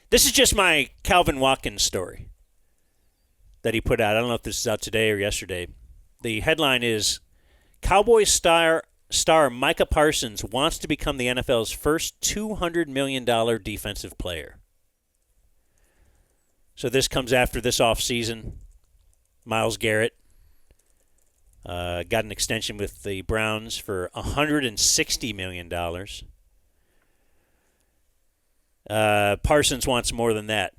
This is just my Calvin Watkins story that he put out. I don't know if this is out today or yesterday. The headline is, Cowboys star Micah Parsons wants to become the NFL's first $200 million defensive player. So this comes after this offseason. Myles Garrett got an extension with the Browns for $160 million. Parsons wants more than that.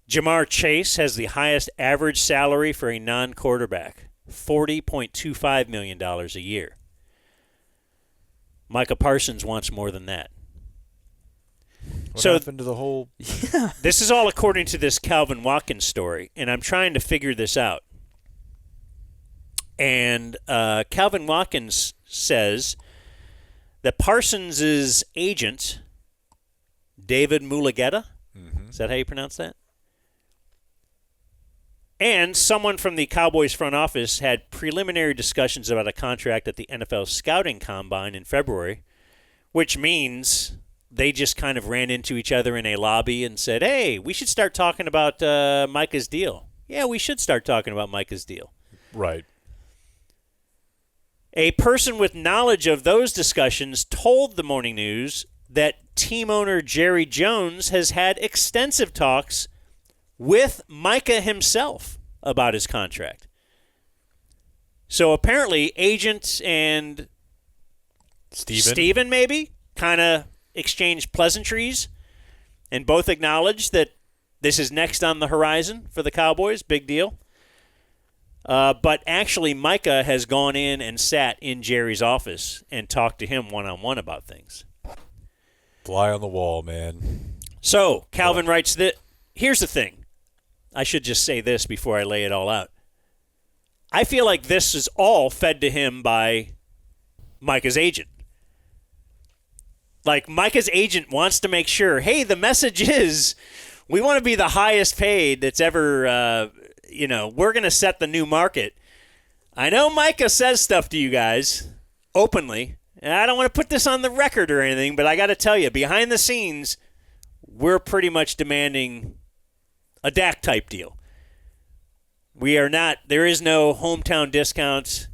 Jamar Chase has the highest average salary for a non-quarterback, $40.25 million a year. Micah Parsons wants more than that. What happened to the whole... This is all according to this Calvin Watkins story, and I'm trying to figure this out. And Calvin Watkins says that Parsons' agent, David Mulugeta, is that how you pronounce that? And someone from the Cowboys front office had preliminary discussions about a contract at the NFL Scouting Combine in February, which means they just kind of ran into each other in a lobby and said, hey, we should start talking about Micah's deal. Yeah, we should start talking about Micah's deal. Right. A person with knowledge of those discussions told the Morning News that team owner Jerry Jones has had extensive talks with Micah himself about his contract. So apparently, agent and Steven maybe kind of exchanged pleasantries and both acknowledged that this is next on the horizon for the Cowboys. Big deal. But actually, Micah has gone in and sat in Jerry's office and talked to him one-on-one about things. Fly on the wall, man. So, Calvin writes that, here's the thing. I should just say this before I lay it all out. I feel like this is all fed to him by Micah's agent. Like, Micah's agent wants to make sure, hey, the message is we want to be the highest paid that's ever, we're going to set the new market. I know Micah says stuff to you guys openly, and I don't want to put this on the record or anything, but I got to tell you, behind the scenes, we're pretty much demanding a Dak type deal. We are not, there is no hometown discounts.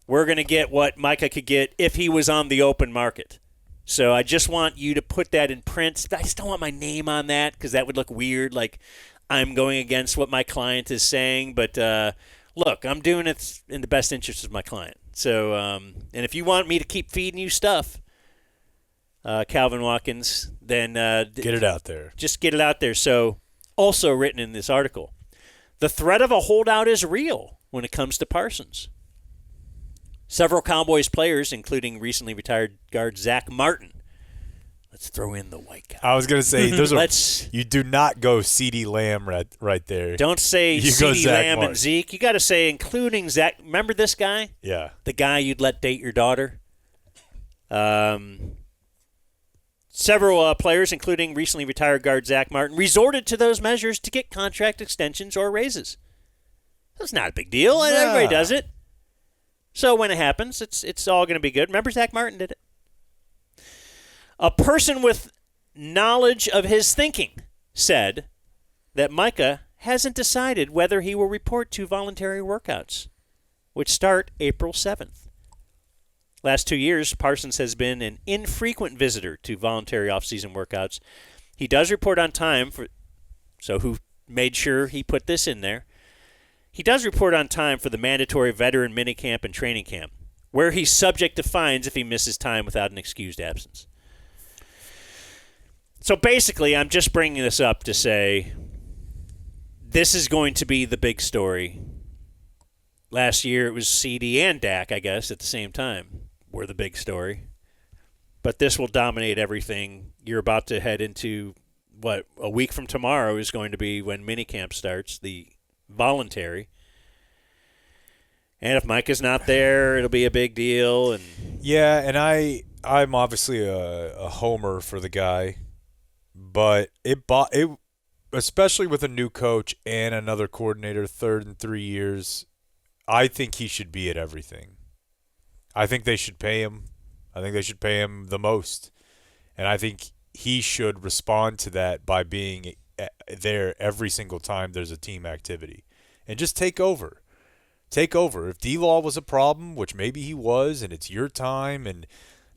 We're going to get what Micah could get if he was on the open market. So I just want you to put that in print. I just don't want my name on that because that would look weird, like I'm going against what my client is saying. But look, I'm doing it in the best interest of my client. So, and if you want me to keep feeding you stuff, Calvin Watkins, then get it out there. Just get it out there. So, also written in this article, the threat of a holdout is real when it comes to Parsons. Several Cowboys players, including recently retired guard Zach Martin. Let's throw in the white guy. I was going to say, you do not go CeeDee Lamb right there. Don't say CeeDee Lamb and Zeke. You got to say including Zach. Remember this guy? Yeah. The guy you'd let date your daughter? Several players, including recently retired guard Zach Martin, resorted to those measures to get contract extensions or raises. That's not a big deal. Nah. Everybody does it. So when it happens, it's all going to be good. Remember, Zach Martin did it. A person with knowledge of his thinking said that Micah hasn't decided whether he will report to voluntary workouts, which start April 7th. Last 2 years, Parsons has been an infrequent visitor to voluntary off-season workouts. He does report on time, so who made sure he put this in there? He does report on time for the mandatory veteran minicamp and training camp, where he's subject to fines if he misses time without an excused absence. So basically, I'm just bringing this up to say this is going to be the big story. Last year, it was CD and Dak, I guess, at the same time, were the big story. But this will dominate everything. You're about to head into, a week from tomorrow is going to be when minicamp starts, the voluntary. And if Micah's not there, it'll be a big deal. And yeah, and I'm obviously a homer for the guy, but it especially with a new coach and another coordinator, third in 3 years, I think he should be at everything. I think they should pay him. I think they should pay him the most, and I think he should respond to that by being there every single time there's a team activity. And just take over. Take over. If D-Law was a problem, which maybe he was, and it's your time, and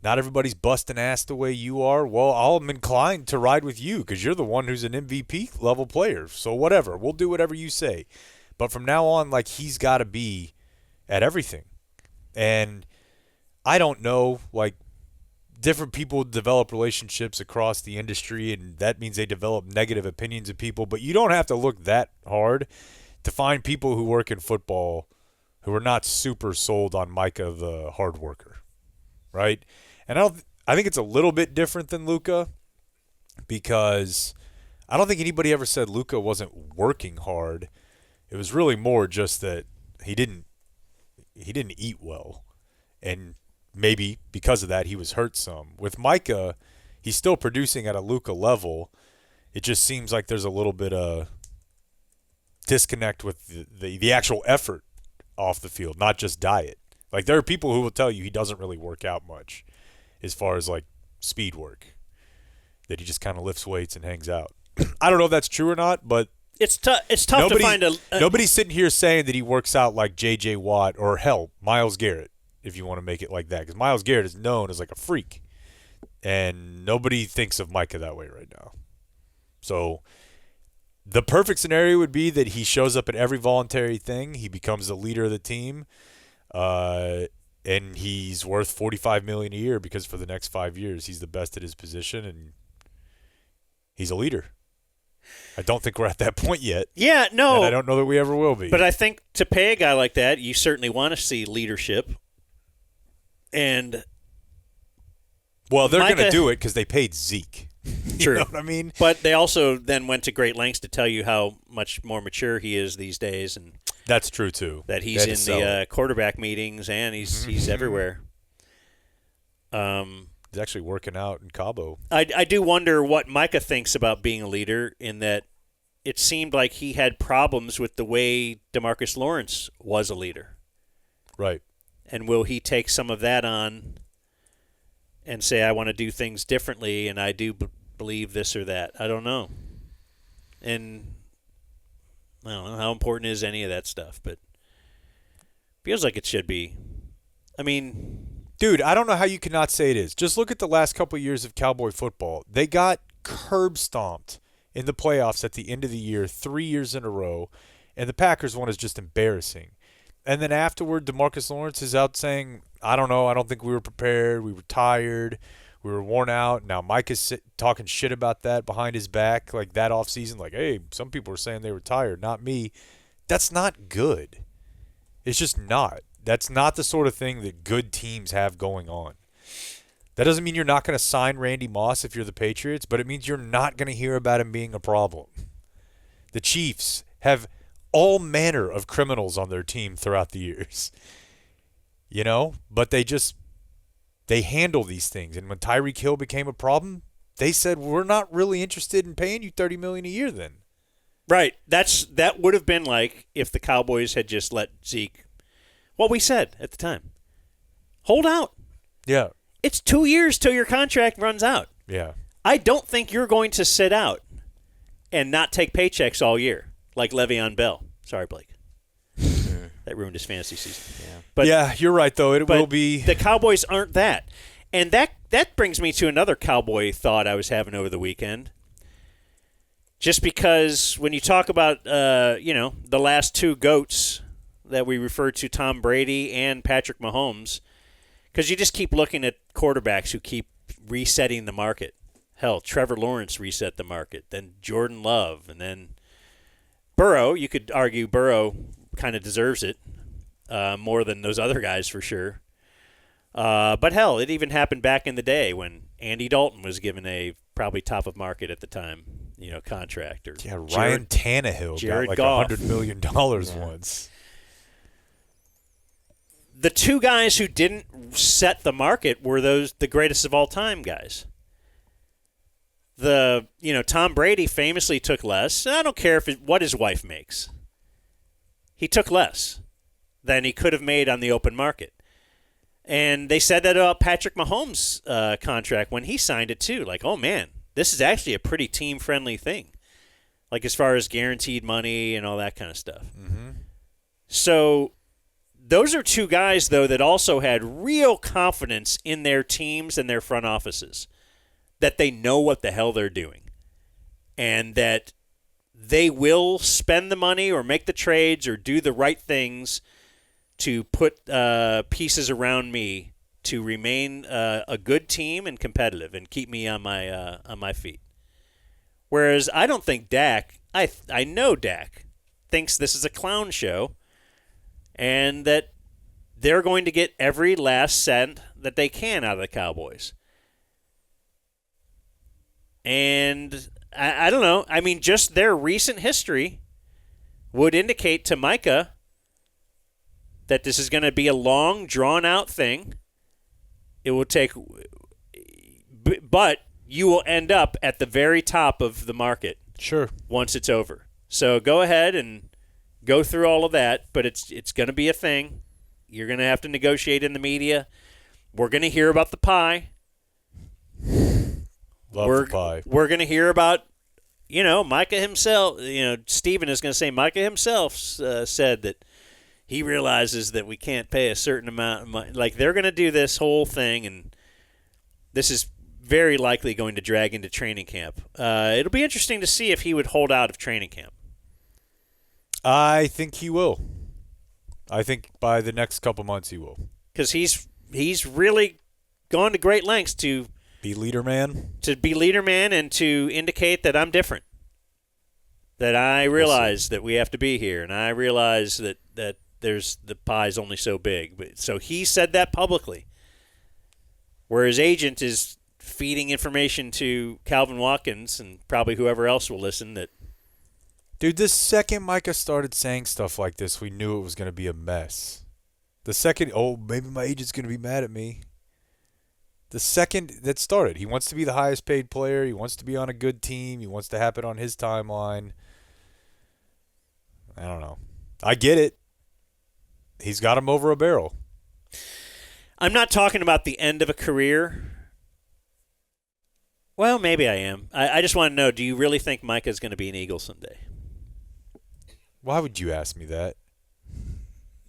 not everybody's busting ass the way you are, well, I'm inclined to ride with you because you're the one who's an MVP level player. So whatever. We'll do whatever you say. But from now on, like, he's got to be at everything. And I don't know, like, different people develop relationships across the industry, and that means they develop negative opinions of people. But you don't have to look that hard to find people who work in football who are not super sold on Micah the hard worker, right? And I think it's a little bit different than Luka because I don't think anybody ever said Luka wasn't working hard. It was really more just that he didn't eat well, and maybe because of that he was hurt some. With Micah, he's still producing at a Luka level. It just seems like there's a little bit of disconnect with the actual effort off the field, not just diet. Like, there are people who will tell you he doesn't really work out much as far as, like, speed work, that he just kind of lifts weights and hangs out. I don't know if that's true or not, but it's tough to find a nobody's sitting here saying that he works out like J.J. Watt or, hell, Myles Garrett, if you want to make it like that, because Myles Garrett is known as, like, a freak, and nobody thinks of Micah that way right now. So the perfect scenario would be that he shows up at every voluntary thing. He becomes the leader of the team, and he's worth $45 million a year because for the next 5 years he's the best at his position and he's a leader. I don't think we're at that point yet. Yeah, no. And I don't know that we ever will be. But I think to pay a guy like that, you certainly want to see leadership. And well, they're going to do it because they paid Zeke. True. You know what I mean? But they also then went to great lengths to tell you how much more mature he is these days, and that's true too. That he's in the quarterback meetings and he's everywhere. He's actually working out in Cabo. I do wonder what Micah thinks about being a leader, in that it seemed like he had problems with the way DeMarcus Lawrence was a leader. Right. And will he take some of that on and say, I want to do things differently, and I do believe this or that? I don't know. And I don't know how important is any of that stuff, but feels like it should be. I mean, dude, I don't know how you cannot say it is. Just look at the last couple of years of Cowboy football. They got curb stomped in the playoffs at the end of the year 3 years in a row, and the Packers one is just embarrassing. And then afterward, DeMarcus Lawrence is out saying, I don't know, I don't think we were prepared, we were tired, we were worn out. Now Mike is talking shit about that behind his back, like that offseason, like, hey, some people were saying they were tired, not me. That's not good. It's just not. That's not the sort of thing that good teams have going on. That doesn't mean you're not going to sign Randy Moss if you're the Patriots, but it means you're not going to hear about him being a problem. The Chiefs have all manner of criminals on their team throughout the years, you know, but they handle these things. And when Tyreek Hill became a problem, they said, we're not really interested in paying you $30 million a year then. Right. That would have been like if the Cowboys had just let Zeke, what we said at the time, hold out. Yeah. It's 2 years till your contract runs out. Yeah. I don't think you're going to sit out and not take paychecks all year. Like Le'Veon Bell. Sorry, Blake. That ruined his fantasy season. Yeah, but yeah, you're right, though. It will be. The Cowboys aren't that. And that brings me to another Cowboy thought I was having over the weekend. Just because when you talk about, the last two GOATs that we refer to, Tom Brady and Patrick Mahomes, because you just keep looking at quarterbacks who keep resetting the market. Hell, Trevor Lawrence reset the market, then Jordan Love, and then Burrow. You could argue Burrow kind of deserves it more than those other guys for sure. But hell, it even happened back in the day when Andy Dalton was given a probably top of market at the time, contract. Or Ryan Tannehill got like $100 million once. The two guys who didn't set the market were the greatest of all time guys. Tom Brady famously took less. I don't care what his wife makes. He took less than he could have made on the open market. And they said that about Patrick Mahomes' contract when he signed it too. Like, oh man, this is actually a pretty team-friendly thing. like as far as guaranteed money and all that kind of stuff. Mm-hmm. So those are two guys, though, that also had real confidence in their teams and their front offices, that they know what the hell they're doing and that they will spend the money or make the trades or do the right things to put pieces around me to remain a good team and competitive and keep me on my feet. Whereas I don't think Dak, I know Dak thinks this is a clown show and that they're going to get every last cent that they can out of the Cowboys. And I don't know. I mean, just their recent history would indicate to Micah that this is going to be a long, drawn-out thing. It will take, but you will end up at the very top of the market. Sure. Once it's over. So go ahead and go through all of that, but it's going to be a thing. You're going to have to negotiate in the media. We're going to hear about the pie. Love the pie. We're going to hear about, Micah himself. Steven is going to say Micah himself said that he realizes that we can't pay a certain amount of money. Like, they're going to do this whole thing, and this is very likely going to drag into training camp. It'll be interesting to see if he would hold out of training camp. I think he will. I think by the next couple months he will. Because he's really gone to great lengths to be leader man. To be leader man and to indicate that I'm different. That I realize that we have to be here, and I realize that there's the pie's only so big. But so he said that publicly. Where his agent is feeding information to Calvin Watkins and probably whoever else will listen that. Dude, the second Micah started saying stuff like this, we knew it was going to be a mess. The second, maybe my agent's going to be mad at me. The second that started, he wants to be the highest paid player. He wants to be on a good team. He wants to happen on his timeline. I don't know. I get it. He's got him over a barrel. I'm not talking about the end of a career. Well, maybe I am. I just want to know, do you really think Micah's going to be an Eagle someday? Why would you ask me that?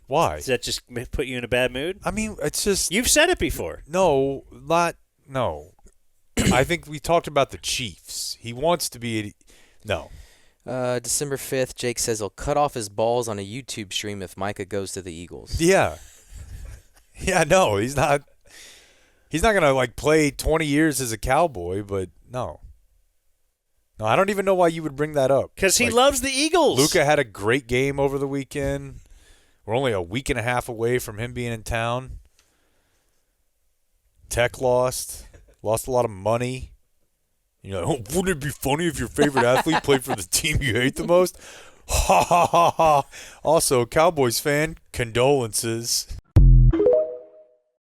Why? Does that just put you in a bad mood? I mean, it's just... You've said it before. No. I think we talked about the Chiefs. He wants to be... No. December 5th, Jake says he'll cut off his balls on a YouTube stream if Micah goes to the Eagles. Yeah. Yeah, no, he's not... He's not going to, play 20 years as a Cowboy, but no. No, I don't even know why you would bring that up. Because he loves the Eagles. Luka had a great game over the weekend. We're only a week and a half away from him being in town. Tech lost a lot of money. Wouldn't it be funny if your favorite athlete played for the team you hate the most? Ha ha ha ha. Also, Cowboys fan, condolences.